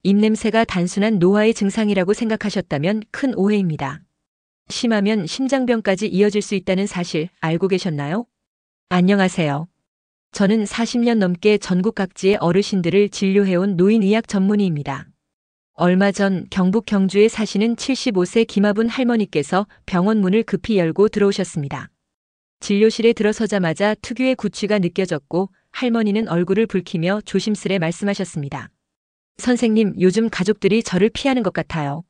입냄새가 단순한 노화의 증상이라고 생각하셨다면 큰 오해입니다. 심하면 심장병까지 이어질 수 있다는 사실 알고 계셨나요? 안녕하세요. 저는 40년 넘게 전국 각지의 어르신들을 진료해온 노인의학 전문의입니다. 얼마 전 경북 경주에 사시는 75세 김아분 할머니께서 병원 문을 급히 열고 들어오셨습니다. 진료실에 들어서자마자 특유의 구취가 느껴졌고 할머니는 얼굴을 붉히며 조심스레 말씀하셨습니다. 선생님, 요즘 가족들이 저를 피하는 것 같아요.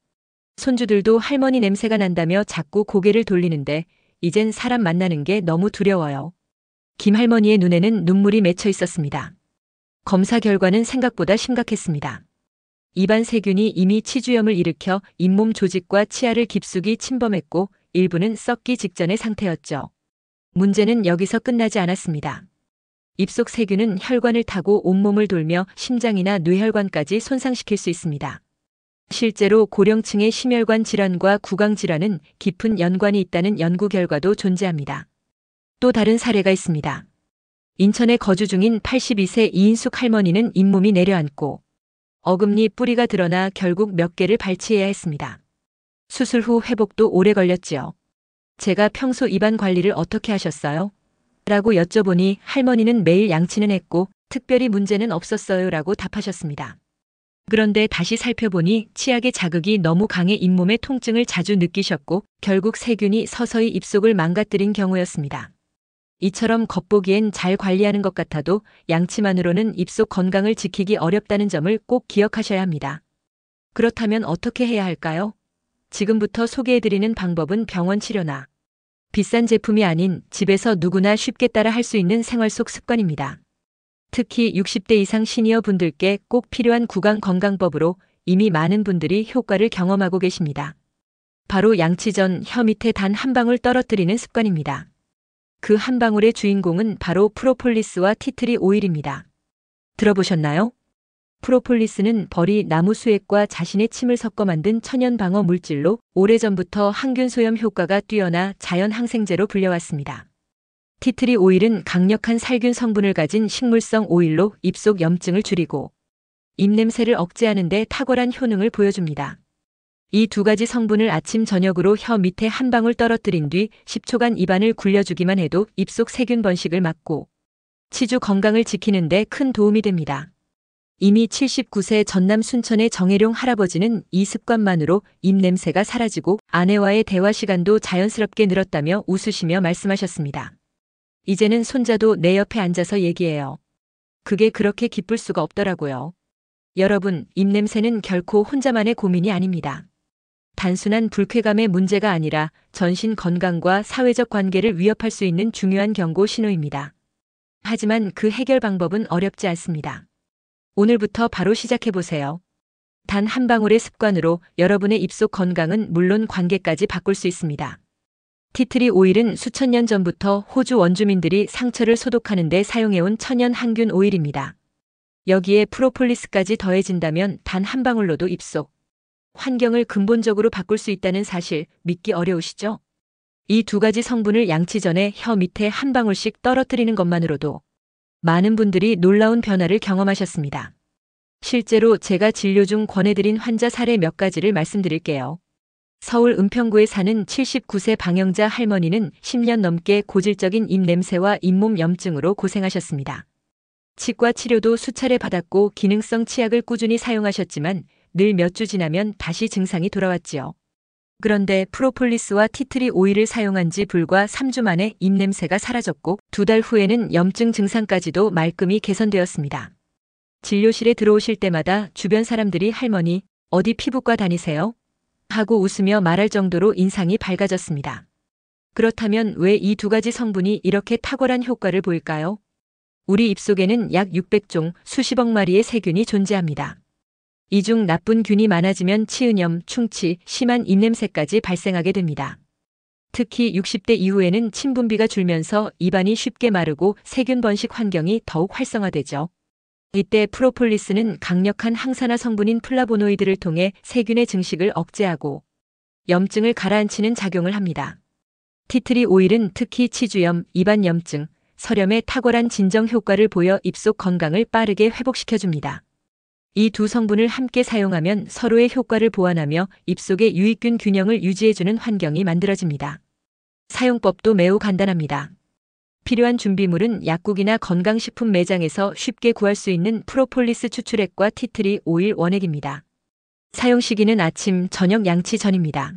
손주들도 할머니 냄새가 난다며 자꾸 고개를 돌리는데 이젠 사람 만나는 게 너무 두려워요. 김 할머니의 눈에는 눈물이 맺혀 있었습니다. 검사 결과는 생각보다 심각했습니다. 입안 세균이 이미 치주염을 일으켜 잇몸 조직과 치아를 깊숙이 침범했고 일부는 썩기 직전의 상태였죠. 문제는 여기서 끝나지 않았습니다. 입속 세균은 혈관을 타고 온몸을 돌며 심장이나 뇌혈관까지 손상시킬 수 있습니다. 실제로 고령층의 심혈관 질환과 구강 질환은 깊은 연관이 있다는 연구 결과도 존재합니다. 또 다른 사례가 있습니다. 인천에 거주 중인 82세 이인숙 할머니는 잇몸이 내려앉고 어금니 뿌리가 드러나 결국 몇 개를 발치해야 했습니다. 수술 후 회복도 오래 걸렸지요. 제가 평소 입안 관리를 어떻게 하셨어요? 라고 여쭤보니 할머니는 매일 양치는 했고 특별히 문제는 없었어요 라고 답하셨습니다. 그런데 다시 살펴보니 치약의 자극이 너무 강해 잇몸의 통증을 자주 느끼셨고 결국 세균이 서서히 입속을 망가뜨린 경우였습니다. 이처럼 겉보기엔 잘 관리하는 것 같아도 양치만으로는 입속 건강을 지키기 어렵다는 점을 꼭 기억하셔야 합니다. 그렇다면 어떻게 해야 할까요? 지금부터 소개해드리는 방법은 병원 치료나 비싼 제품이 아닌 집에서 누구나 쉽게 따라 할 수 있는 생활 속 습관입니다. 특히 60대 이상 시니어 분들께 꼭 필요한 구강 건강법으로 이미 많은 분들이 효과를 경험하고 계십니다. 바로 양치 전 혀 밑에 단 한 방울 떨어뜨리는 습관입니다. 그 한 방울의 주인공은 바로 프로폴리스와 티트리 오일입니다. 들어보셨나요? 프로폴리스는 벌이 나무 수액과 자신의 침을 섞어 만든 천연 방어 물질로 오래전부터 항균 소염 효과가 뛰어나 자연 항생제로 불려왔습니다. 티트리 오일은 강력한 살균 성분을 가진 식물성 오일로 입속 염증을 줄이고 입냄새를 억제하는 데 탁월한 효능을 보여줍니다. 이 두 가지 성분을 아침 저녁으로 혀 밑에 한 방울 떨어뜨린 뒤 10초간 입안을 굴려주기만 해도 입속 세균 번식을 막고 치주 건강을 지키는 데 큰 도움이 됩니다. 이미 79세 전남 순천의 정혜룡 할아버지는 이 습관만으로 입냄새가 사라지고 아내와의 대화 시간도 자연스럽게 늘었다며 웃으시며 말씀하셨습니다. 이제는 손자도 내 옆에 앉아서 얘기해요. 그게 그렇게 기쁠 수가 없더라고요. 여러분, 입냄새는 결코 혼자만의 고민이 아닙니다. 단순한 불쾌감의 문제가 아니라 전신 건강과 사회적 관계를 위협할 수 있는 중요한 경고 신호입니다. 하지만 그 해결 방법은 어렵지 않습니다. 오늘부터 바로 시작해보세요. 단 한 방울의 습관으로 여러분의 입속 건강은 물론 관계까지 바꿀 수 있습니다. 티트리 오일은 수천 년 전부터 호주 원주민들이 상처를 소독하는 데 사용해온 천연 항균 오일입니다. 여기에 프로폴리스까지 더해진다면 단 한 방울로도 입속 환경을 근본적으로 바꿀 수 있다는 사실 믿기 어려우시죠? 이 두 가지 성분을 양치 전에 혀 밑에 한 방울씩 떨어뜨리는 것만으로도 많은 분들이 놀라운 변화를 경험하셨습니다. 실제로 제가 진료 중 권해드린 환자 사례 몇 가지를 말씀드릴게요. 서울 은평구에 사는 79세 방영자 할머니는 10년 넘게 고질적인 입냄새와 잇몸 염증으로 고생하셨습니다. 치과 치료도 수차례 받았고 기능성 치약을 꾸준히 사용하셨지만 늘 몇 주 지나면 다시 증상이 돌아왔지요. 그런데 프로폴리스와 티트리 오일을 사용한 지 불과 3주 만에 입냄새가 사라졌고 2달 후에는 염증 증상까지도 말끔히 개선되었습니다. 진료실에 들어오실 때마다 주변 사람들이 할머니, 어디 피부과 다니세요? 하고 웃으며 말할 정도로 인상이 밝아졌습니다. 그렇다면 왜 이 두 가지 성분이 이렇게 탁월한 효과를 보일까요? 우리 입속에는 약 600종, 수십억 마리의 세균이 존재합니다. 이 중 나쁜 균이 많아지면 치은염, 충치, 심한 입냄새까지 발생하게 됩니다. 특히 60대 이후에는 침 분비가 줄면서 입안이 쉽게 마르고 세균 번식 환경이 더욱 활성화되죠. 이때 프로폴리스는 강력한 항산화 성분인 플라보노이드를 통해 세균의 증식을 억제하고 염증을 가라앉히는 작용을 합니다. 티트리 오일은 특히 치주염, 입안 염증, 설염에 탁월한 진정 효과를 보여 입속 건강을 빠르게 회복시켜줍니다. 이 두 성분을 함께 사용하면 서로의 효과를 보완하며 입속의 유익균 균형을 유지해주는 환경이 만들어집니다. 사용법도 매우 간단합니다. 필요한 준비물은 약국이나 건강식품 매장에서 쉽게 구할 수 있는 프로폴리스 추출액과 티트리 오일 원액입니다. 사용 시기는 아침, 저녁 양치 전입니다.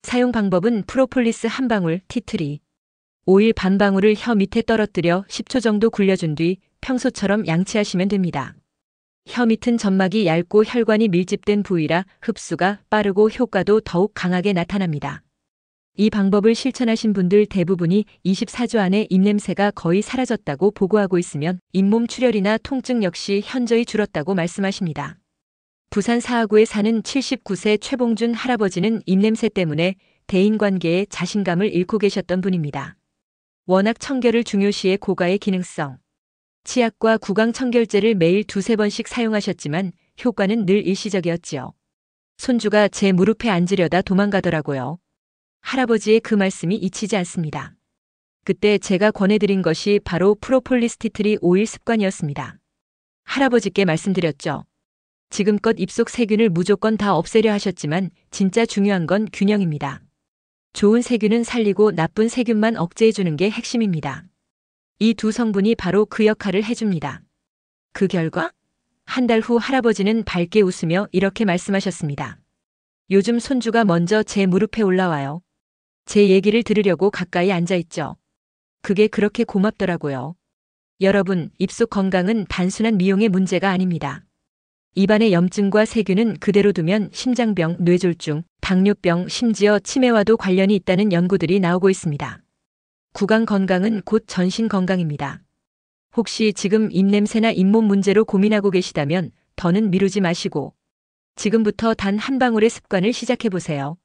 사용 방법은 프로폴리스 한 방울, 티트리 오일 반 방울을 혀 밑에 떨어뜨려 10초 정도 굴려준 뒤 평소처럼 양치하시면 됩니다. 혀 밑은 점막이 얇고 혈관이 밀집된 부위라 흡수가 빠르고 효과도 더욱 강하게 나타납니다. 이 방법을 실천하신 분들 대부분이 24주 안에 입냄새가 거의 사라졌다고 보고하고 있으면 잇몸 출혈이나 통증 역시 현저히 줄었다고 말씀하십니다. 부산 사하구에 사는 79세 최봉준 할아버지는 입냄새 때문에 대인관계에 자신감을 잃고 계셨던 분입니다. 워낙 청결을 중요시해 고가의 기능성 치약과 구강청결제를 매일 2~3번씩 사용하셨지만 효과는 늘 일시적이었지요. 손주가 제 무릎에 앉으려다 도망가더라고요. 할아버지의 그 말씀이 잊히지 않습니다. 그때 제가 권해드린 것이 바로 프로폴리스 티트리 오일 습관이었습니다. 할아버지께 말씀드렸죠. 지금껏 입속 세균을 무조건 다 없애려 하셨지만 진짜 중요한 건 균형입니다. 좋은 세균은 살리고 나쁜 세균만 억제해주는 게 핵심입니다. 이 두 성분이 바로 그 역할을 해줍니다. 그 결과? 한 달 후 할아버지는 밝게 웃으며 이렇게 말씀하셨습니다. 요즘 손주가 먼저 제 무릎에 올라와요. 제 얘기를 들으려고 가까이 앉아있죠. 그게 그렇게 고맙더라고요. 여러분, 입속 건강은 단순한 미용의 문제가 아닙니다. 입안의 염증과 세균은 그대로 두면 심장병, 뇌졸중, 당뇨병, 심지어 치매와도 관련이 있다는 연구들이 나오고 있습니다. 구강 건강은 곧 전신 건강입니다. 혹시 지금 입냄새나 잇몸 문제로 고민하고 계시다면 더는 미루지 마시고 지금부터 단 한 방울의 습관을 시작해보세요.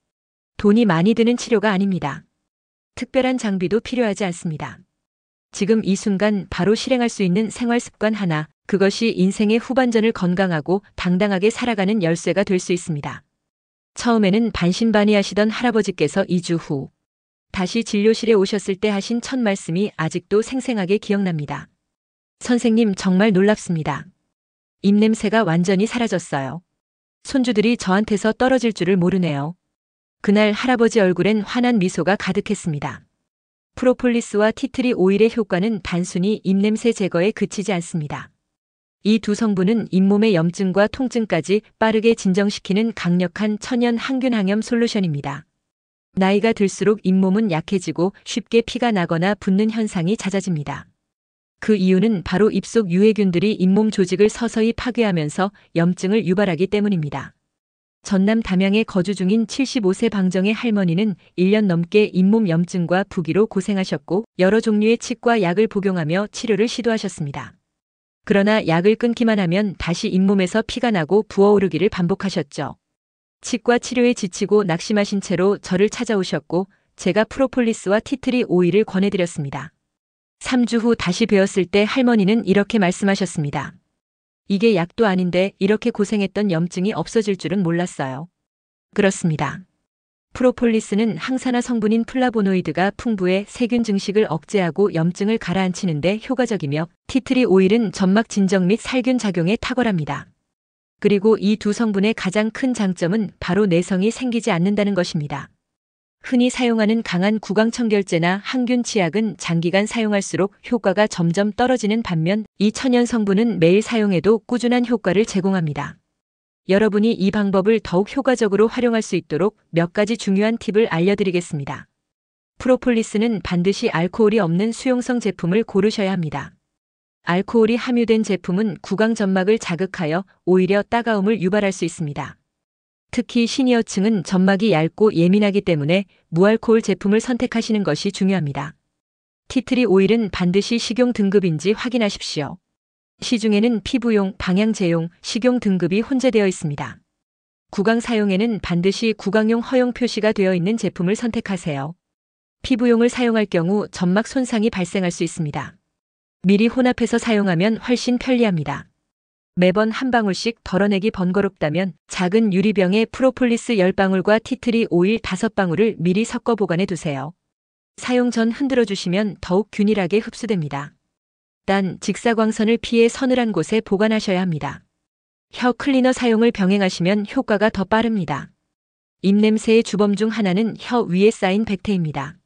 돈이 많이 드는 치료가 아닙니다. 특별한 장비도 필요하지 않습니다. 지금 이 순간 바로 실행할 수 있는 생활 습관 하나, 그것이 인생의 후반전을 건강하고 당당하게 살아가는 열쇠가 될 수 있습니다. 처음에는 반신반의하시던 할아버지께서 2주 후 다시 진료실에 오셨을 때 하신 첫 말씀이 아직도 생생하게 기억납니다. 선생님, 정말 놀랍습니다. 입냄새가 완전히 사라졌어요. 손주들이 저한테서 떨어질 줄을 모르네요. 그날 할아버지 얼굴엔 환한 미소가 가득했습니다. 프로폴리스와 티트리 오일의 효과는 단순히 입냄새 제거에 그치지 않습니다. 이 두 성분은 잇몸의 염증과 통증까지 빠르게 진정시키는 강력한 천연 항균 항염 솔루션입니다. 나이가 들수록 잇몸은 약해지고 쉽게 피가 나거나 붓는 현상이 잦아집니다. 그 이유는 바로 입속 유해균들이 잇몸 조직을 서서히 파괴하면서 염증을 유발하기 때문입니다. 전남 담양에 거주 중인 75세 방정의 할머니는 1년 넘게 잇몸 염증과 부기로 고생하셨고 여러 종류의 치과 약을 복용하며 치료를 시도하셨습니다. 그러나 약을 끊기만 하면 다시 잇몸에서 피가 나고 부어오르기를 반복하셨죠. 치과 치료에 지치고 낙심하신 채로 저를 찾아오셨고 제가 프로폴리스와 티트리 오일을 권해드렸습니다. 3주 후 다시 뵈었을 때 할머니는 이렇게 말씀하셨습니다. 이게 약도 아닌데 이렇게 고생했던 염증이 없어질 줄은 몰랐어요. 그렇습니다. 프로폴리스는 항산화 성분인 플라보노이드가 풍부해 세균 증식을 억제하고 염증을 가라앉히는 데 효과적이며 티트리 오일은 점막 진정 및 살균 작용에 탁월합니다. 그리고 이 두 성분의 가장 큰 장점은 바로 내성이 생기지 않는다는 것입니다. 흔히 사용하는 강한 구강청결제나 항균 치약은 장기간 사용할수록 효과가 점점 떨어지는 반면 이 천연 성분은 매일 사용해도 꾸준한 효과를 제공합니다. 여러분이 이 방법을 더욱 효과적으로 활용할 수 있도록 몇 가지 중요한 팁을 알려드리겠습니다. 프로폴리스는 반드시 알코올이 없는 수용성 제품을 고르셔야 합니다. 알코올이 함유된 제품은 구강 점막을 자극하여 오히려 따가움을 유발할 수 있습니다. 특히 시니어층은 점막이 얇고 예민하기 때문에 무알코올 제품을 선택하시는 것이 중요합니다. 티트리 오일은 반드시 식용 등급인지 확인하십시오. 시중에는 피부용, 방향제용, 식용 등급이 혼재되어 있습니다. 구강 사용에는 반드시 구강용 허용 표시가 되어 있는 제품을 선택하세요. 피부용을 사용할 경우 점막 손상이 발생할 수 있습니다. 미리 혼합해서 사용하면 훨씬 편리합니다. 매번 한 방울씩 덜어내기 번거롭다면 작은 유리병에 프로폴리스 10방울과 티트리 오일 5방울을 미리 섞어 보관해 두세요. 사용 전 흔들어 주시면 더욱 균일하게 흡수됩니다. 단 직사광선을 피해 서늘한 곳에 보관하셔야 합니다. 혀 클리너 사용을 병행하시면 효과가 더 빠릅니다. 입냄새의 주범 중 하나는 혀 위에 쌓인 백태입니다.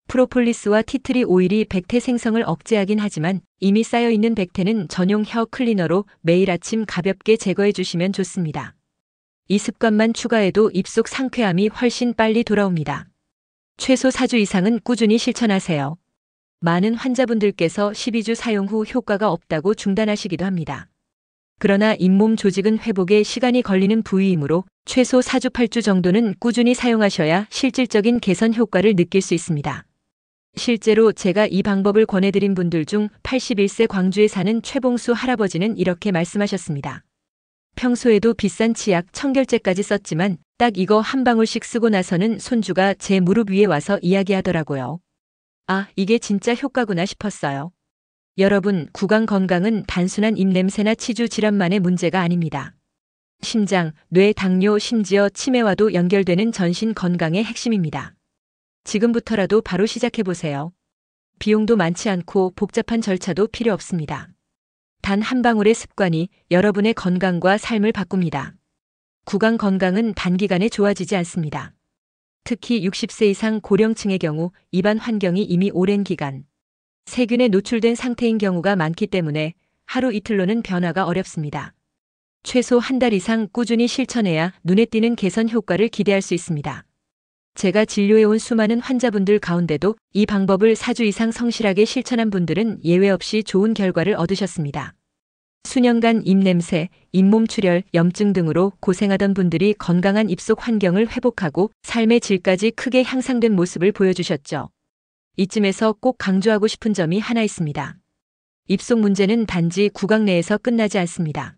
프로폴리스와 티트리 오일이 백태 생성을 억제하긴 하지만 이미 쌓여있는 백태는 전용 혀 클리너로 매일 아침 가볍게 제거해 주시면 좋습니다. 이 습관만 추가해도 입속 상쾌함이 훨씬 빨리 돌아옵니다. 최소 4주 이상은 꾸준히 실천하세요. 많은 환자분들께서 12주 사용 후 효과가 없다고 중단하시기도 합니다. 그러나 잇몸 조직은 회복에 시간이 걸리는 부위이므로 최소 4주 8주 정도는 꾸준히 사용하셔야 실질적인 개선 효과를 느낄 수 있습니다. 실제로 제가 이 방법을 권해드린 분들 중 81세 광주에 사는 최봉수 할아버지는 이렇게 말씀하셨습니다. 평소에도 비싼 치약, 청결제까지 썼지만 딱 이거 한 방울씩 쓰고 나서는 손주가 제 무릎 위에 와서 이야기하더라고요. 아, 이게 진짜 효과구나 싶었어요. 여러분, 구강 건강은 단순한 입냄새나 치주 질환만의 문제가 아닙니다. 심장, 뇌, 당뇨, 심지어 치매와도 연결되는 전신 건강의 핵심입니다. 지금부터라도 바로 시작해보세요. 비용도 많지 않고 복잡한 절차도 필요 없습니다. 단 한 방울의 습관이 여러분의 건강과 삶을 바꿉니다. 구강 건강은 단기간에 좋아지지 않습니다. 특히 60세 이상 고령층의 경우 입안 환경이 이미 오랜 기간 세균에 노출된 상태인 경우가 많기 때문에 하루 이틀로는 변화가 어렵습니다. 최소 한 달 이상 꾸준히 실천해야 눈에 띄는 개선 효과를 기대할 수 있습니다. 제가 진료해온 수많은 환자분들 가운데도 이 방법을 4주 이상 성실하게 실천한 분들은 예외 없이 좋은 결과를 얻으셨습니다. 수년간 입냄새, 잇몸 출혈, 염증 등으로 고생하던 분들이 건강한 입속 환경을 회복하고 삶의 질까지 크게 향상된 모습을 보여주셨죠. 이쯤에서 꼭 강조하고 싶은 점이 하나 있습니다. 입속 문제는 단지 구강 내에서 끝나지 않습니다.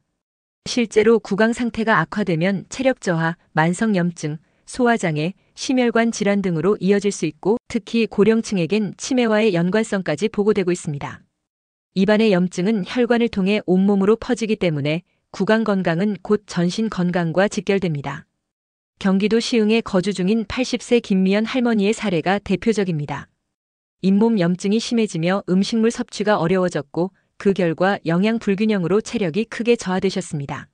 실제로 구강 상태가 악화되면 체력 저하, 만성 염증, 소화장애, 심혈관 질환 등으로 이어질 수 있고 특히 고령층에겐 치매와의 연관성까지 보고되고 있습니다. 입안의 염증은 혈관을 통해 온몸으로 퍼지기 때문에 구강 건강은 곧 전신 건강과 직결됩니다. 경기도 시흥에 거주 중인 80세 김미연 할머니의 사례가 대표적입니다. 잇몸 염증이 심해지며 음식물 섭취가 어려워졌고 그 결과 영양 불균형으로 체력이 크게 저하되셨습니다.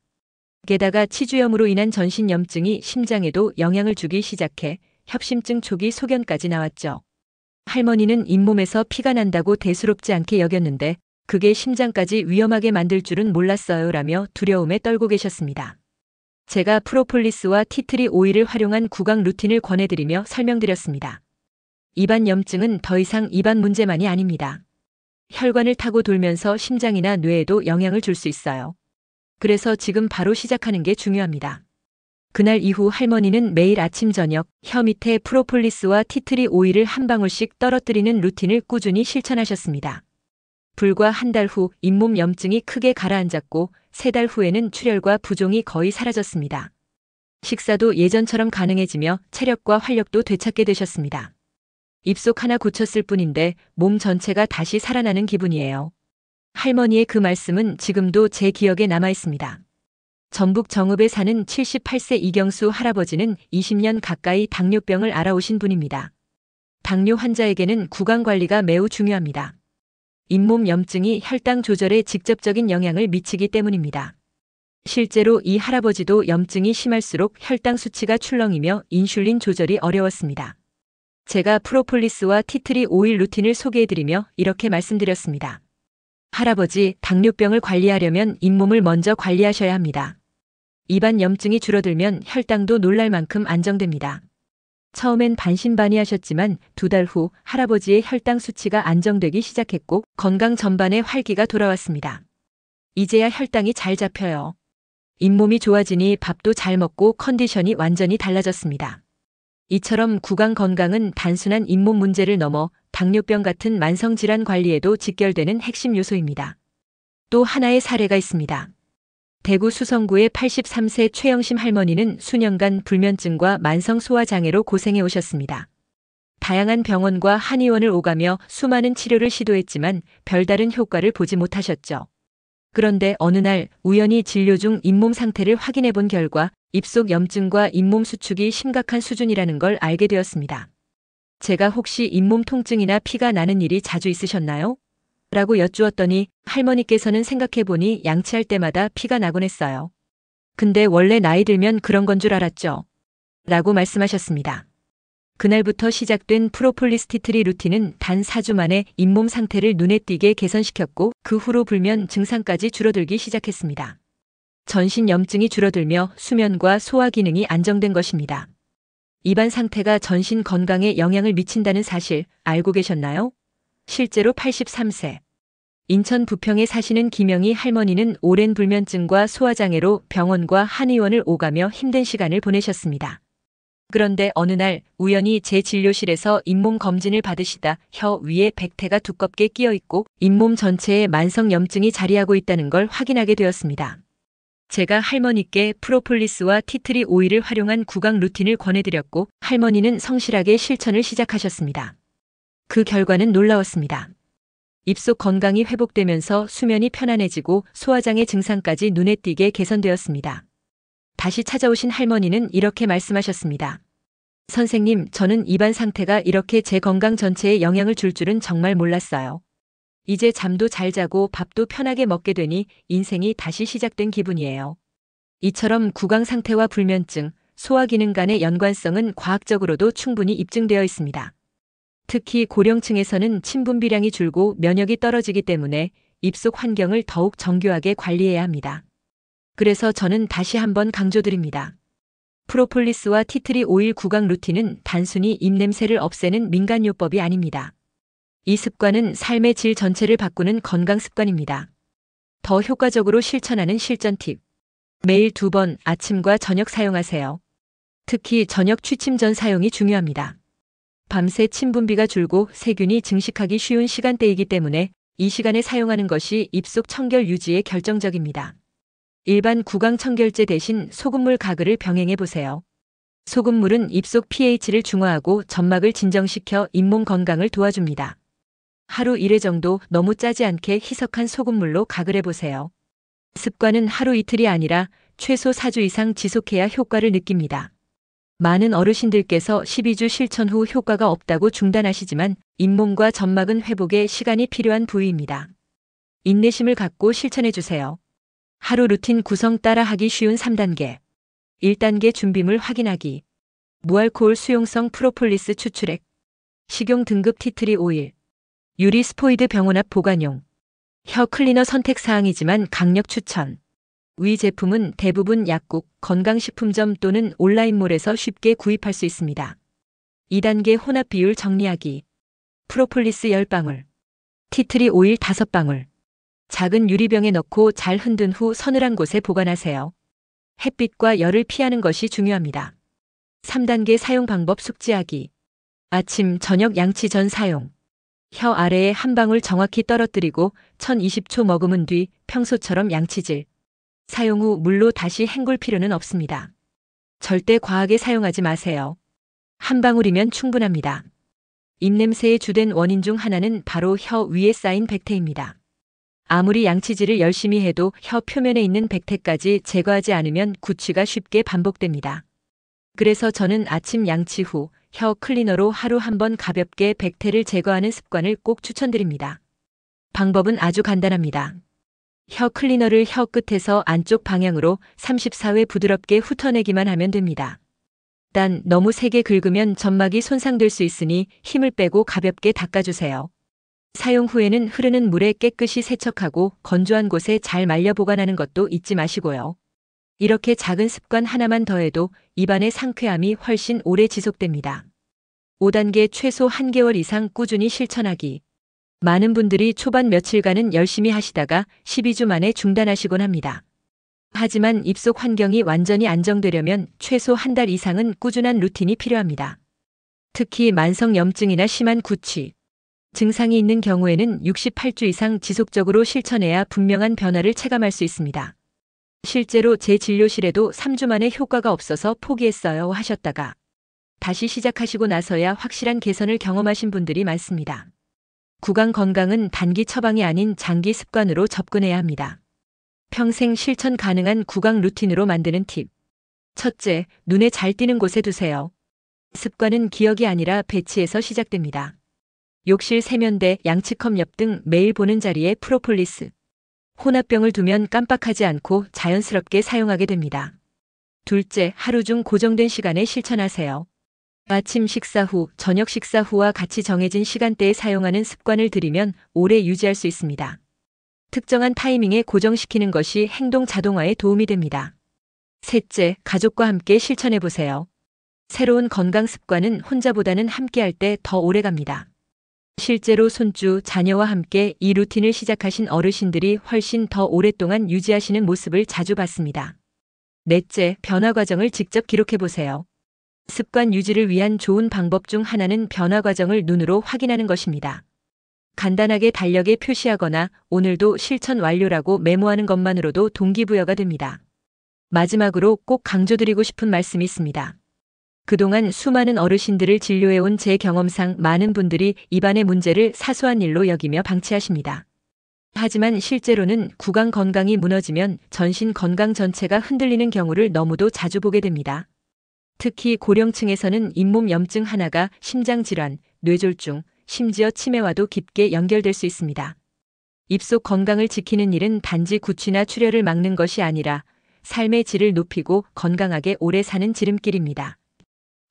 게다가 치주염으로 인한 전신 염증이 심장에도 영향을 주기 시작해 협심증 초기 소견까지 나왔죠. 할머니는 잇몸에서 피가 난다고 대수롭지 않게 여겼는데 그게 심장까지 위험하게 만들 줄은 몰랐어요 라며 두려움에 떨고 계셨습니다. 제가 프로폴리스와 티트리 오일을 활용한 구강 루틴을 권해드리며 설명드렸습니다. 입안 염증은 더 이상 입안 문제만이 아닙니다. 혈관을 타고 돌면서 심장이나 뇌에도 영향을 줄 수 있어요. 그래서 지금 바로 시작하는 게 중요합니다. 그날 이후 할머니는 매일 아침 저녁 혀 밑에 프로폴리스와 티트리 오일을 한 방울씩 떨어뜨리는 루틴을 꾸준히 실천하셨습니다. 불과 한 달 후 잇몸 염증이 크게 가라앉았고 3달 후에는 출혈과 부종이 거의 사라졌습니다. 식사도 예전처럼 가능해지며 체력과 활력도 되찾게 되셨습니다. 입속 하나 고쳤을 뿐인데 몸 전체가 다시 살아나는 기분이에요. 할머니의 그 말씀은 지금도 제 기억에 남아 있습니다. 전북 정읍에 사는 78세 이경수 할아버지는 20년 가까이 당뇨병을 앓아오신 분입니다. 당뇨 환자에게는 구강 관리가 매우 중요합니다. 잇몸 염증이 혈당 조절에 직접적인 영향을 미치기 때문입니다. 실제로 이 할아버지도 염증이 심할수록 혈당 수치가 출렁이며 인슐린 조절이 어려웠습니다. 제가 프로폴리스와 티트리 오일 루틴을 소개해드리며 이렇게 말씀드렸습니다. 할아버지, 당뇨병을 관리하려면 잇몸을 먼저 관리하셔야 합니다. 입안 염증이 줄어들면 혈당도 놀랄 만큼 안정됩니다. 처음엔 반신반의하셨지만 2달 후 할아버지의 혈당 수치가 안정되기 시작했고 건강 전반에 활기가 돌아왔습니다. 이제야 혈당이 잘 잡혀요. 잇몸이 좋아지니 밥도 잘 먹고 컨디션이 완전히 달라졌습니다. 이처럼 구강 건강은 단순한 잇몸 문제를 넘어 당뇨병 같은 만성질환 관리에도 직결되는 핵심 요소입니다. 또 하나의 사례가 있습니다. 대구 수성구의 83세 최영심 할머니는 수년간 불면증과 만성 소화장애로 고생해 오셨습니다. 다양한 병원과 한의원을 오가며 수많은 치료를 시도했지만 별다른 효과를 보지 못하셨죠. 그런데 어느 날 우연히 진료 중 잇몸 상태를 확인해 본 결과 입속 염증과 잇몸 수축이 심각한 수준이라는 걸 알게 되었습니다. 제가 혹시 잇몸 통증이나 피가 나는 일이 자주 있으셨나요? 라고 여쭈었더니 할머니께서는 생각해보니 양치할 때마다 피가 나곤 했어요. 근데 원래 나이 들면 그런 건 줄 알았죠. 라고 말씀하셨습니다. 그날부터 시작된 프로폴리스 티트리 루틴은 단 4주 만에 잇몸 상태를 눈에 띄게 개선시켰고 그 후로 불면 증상까지 줄어들기 시작했습니다. 전신 염증이 줄어들며 수면과 소화 기능이 안정된 것입니다. 입안 상태가 전신 건강에 영향을 미친다는 사실 알고 계셨나요? 실제로 83세. 인천 부평에 사시는 김영희 할머니는 오랜 불면증과 소화장애로 병원과 한의원을 오가며 힘든 시간을 보내셨습니다. 그런데 어느 날 우연히 제 진료실에서 잇몸 검진을 받으시다 혀 위에 백태가 두껍게 끼어 있고 잇몸 전체에 만성 염증이 자리하고 있다는 걸 확인하게 되었습니다. 제가 할머니께 프로폴리스와 티트리 오일을 활용한 구강 루틴을 권해드렸고 할머니는 성실하게 실천을 시작하셨습니다. 그 결과는 놀라웠습니다. 입속 건강이 회복되면서 수면이 편안해지고 소화장애 증상까지 눈에 띄게 개선되었습니다. 다시 찾아오신 할머니는 이렇게 말씀하셨습니다. 선생님, 저는 입안 상태가 이렇게 제 건강 전체에 영향을 줄 줄은 정말 몰랐어요. 이제 잠도 잘 자고 밥도 편하게 먹게 되니 인생이 다시 시작된 기분이에요. 이처럼 구강 상태와 불면증, 소화 기능 간의 연관성은 과학적으로도 충분히 입증되어 있습니다. 특히 고령층에서는 침분비량이 줄고 면역이 떨어지기 때문에 입속 환경을 더욱 정교하게 관리해야 합니다. 그래서 저는 다시 한번 강조드립니다. 프로폴리스와 티트리 오일 구강 루틴은 단순히 입냄새를 없애는 민간요법이 아닙니다. 이 습관은 삶의 질 전체를 바꾸는 건강 습관입니다. 더 효과적으로 실천하는 실전 팁. 매일 2번 아침과 저녁 사용하세요. 특히 저녁 취침 전 사용이 중요합니다. 밤새 침분비가 줄고 세균이 증식하기 쉬운 시간대이기 때문에 이 시간에 사용하는 것이 입속 청결 유지에 결정적입니다. 일반 구강 청결제 대신 소금물 가글을 병행해 보세요. 소금물은 입속 pH를 중화하고 점막을 진정시켜 잇몸 건강을 도와줍니다. 하루 1회 정도 너무 짜지 않게 희석한 소금물로 가글해 보세요. 습관은 하루 이틀이 아니라 최소 4주 이상 지속해야 효과를 느낍니다. 많은 어르신들께서 12주 실천 후 효과가 없다고 중단하시지만 잇몸과 점막은 회복에 시간이 필요한 부위입니다. 인내심을 갖고 실천해 주세요. 하루 루틴 구성 따라하기 쉬운 3단계. 1단계 준비물 확인하기. 무알코올 수용성 프로폴리스 추출액. 식용 등급 티트리 오일. 유리 스포이드 병원 앞 보관용. 혀 클리너 선택 사항이지만 강력 추천. 위 제품은 대부분 약국, 건강식품점 또는 온라인몰에서 쉽게 구입할 수 있습니다. 2단계 혼합 비율 정리하기. 프로폴리스 10방울. 티트리 오일 5방울. 작은 유리병에 넣고 잘 흔든 후 서늘한 곳에 보관하세요. 햇빛과 열을 피하는 것이 중요합니다. 3단계 사용 방법 숙지하기. 아침, 저녁 양치 전 사용. 혀 아래에 한 방울 정확히 떨어뜨리고 1020초 머금은 뒤 평소처럼 양치질. 사용 후 물로 다시 헹굴 필요는 없습니다. 절대 과하게 사용하지 마세요. 한 방울이면 충분합니다. 입냄새의 주된 원인 중 하나는 바로 혀 위에 쌓인 백태입니다. 아무리 양치질을 열심히 해도 혀 표면에 있는 백태까지 제거하지 않으면 구취가 쉽게 반복됩니다. 그래서 저는 아침 양치 후 혀 클리너로 하루 한 번 가볍게 백태를 제거하는 습관을 꼭 추천드립니다. 방법은 아주 간단합니다. 혀 클리너를 혀 끝에서 안쪽 방향으로 34회 부드럽게 훑어내기만 하면 됩니다. 단 너무 세게 긁으면 점막이 손상될 수 있으니 힘을 빼고 가볍게 닦아주세요. 사용 후에는 흐르는 물에 깨끗이 세척하고 건조한 곳에 잘 말려 보관하는 것도 잊지 마시고요. 이렇게 작은 습관 하나만 더해도 입안의 상쾌함이 훨씬 오래 지속됩니다. 5단계 최소 1개월 이상 꾸준히 실천하기. 많은 분들이 초반 며칠간은 열심히 하시다가 12주 만에 중단하시곤 합니다. 하지만 입속 환경이 완전히 안정되려면 최소 한 달 이상은 꾸준한 루틴이 필요합니다. 특히 만성 염증이나 심한 구취, 증상이 있는 경우에는 68주 이상 지속적으로 실천해야 분명한 변화를 체감할 수 있습니다. 실제로 제 진료실에도 3주 만에 효과가 없어서 포기했어요 하셨다가 다시 시작하시고 나서야 확실한 개선을 경험하신 분들이 많습니다. 구강 건강은 단기 처방이 아닌 장기 습관으로 접근해야 합니다. 평생 실천 가능한 구강 루틴으로 만드는 팁. 첫째, 눈에 잘 띄는 곳에 두세요. 습관은 기억이 아니라 배치에서 시작됩니다. 욕실 세면대, 양치컵 옆 등 매일 보는 자리에 프로폴리스, 혼합병을 두면 깜빡하지 않고 자연스럽게 사용하게 됩니다. 둘째, 하루 중 고정된 시간에 실천하세요. 아침 식사 후, 저녁 식사 후와 같이 정해진 시간대에 사용하는 습관을 들이면 오래 유지할 수 있습니다. 특정한 타이밍에 고정시키는 것이 행동 자동화에 도움이 됩니다. 셋째, 가족과 함께 실천해 보세요. 새로운 건강 습관은 혼자보다는 함께할 때 더 오래 갑니다. 실제로 손주, 자녀와 함께 이 루틴을 시작하신 어르신들이 훨씬 더 오랫동안 유지하시는 모습을 자주 봤습니다. 넷째, 변화 과정을 직접 기록해 보세요. 습관 유지를 위한 좋은 방법 중 하나는 변화 과정을 눈으로 확인하는 것입니다. 간단하게 달력에 표시하거나 오늘도 실천 완료라고 메모하는 것만으로도 동기부여가 됩니다. 마지막으로 꼭 강조드리고 싶은 말씀이 있습니다. 그동안 수많은 어르신들을 진료해온 제 경험상 많은 분들이 입안의 문제를 사소한 일로 여기며 방치하십니다. 하지만 실제로는 구강 건강이 무너지면 전신 건강 전체가 흔들리는 경우를 너무도 자주 보게 됩니다. 특히 고령층에서는 잇몸 염증 하나가 심장질환, 뇌졸중, 심지어 치매와도 깊게 연결될 수 있습니다. 입속 건강을 지키는 일은 단지 구취나 출혈을 막는 것이 아니라 삶의 질을 높이고 건강하게 오래 사는 지름길입니다.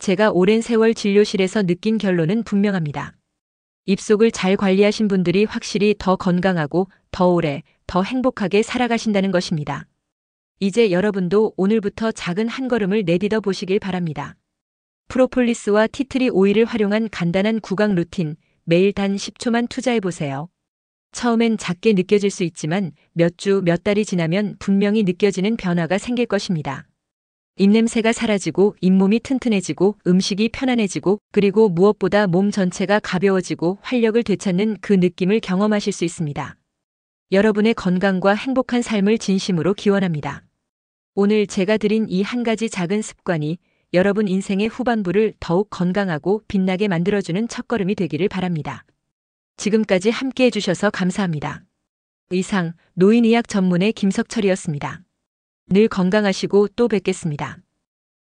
제가 오랜 세월 진료실에서 느낀 결론은 분명합니다. 입속을 잘 관리하신 분들이 확실히 더 건강하고 더 오래, 더 행복하게 살아가신다는 것입니다. 이제 여러분도 오늘부터 작은 한 걸음을 내딛어 보시길 바랍니다. 프로폴리스와 티트리 오일을 활용한 간단한 구강 루틴, 매일 단 10초만 투자해 보세요. 처음엔 작게 느껴질 수 있지만 몇 주, 몇 달이 지나면 분명히 느껴지는 변화가 생길 것입니다. 입냄새가 사라지고 잇몸이 튼튼해지고 음식이 편안해지고 그리고 무엇보다 몸 전체가 가벼워지고 활력을 되찾는 그 느낌을 경험하실 수 있습니다. 여러분의 건강과 행복한 삶을 진심으로 기원합니다. 오늘 제가 드린 이 한 가지 작은 습관이 여러분 인생의 후반부를 더욱 건강하고 빛나게 만들어주는 첫걸음이 되기를 바랍니다. 지금까지 함께 해주셔서 감사합니다. 이상 노인의학 전문의 김석철이었습니다. 늘 건강하시고 또 뵙겠습니다.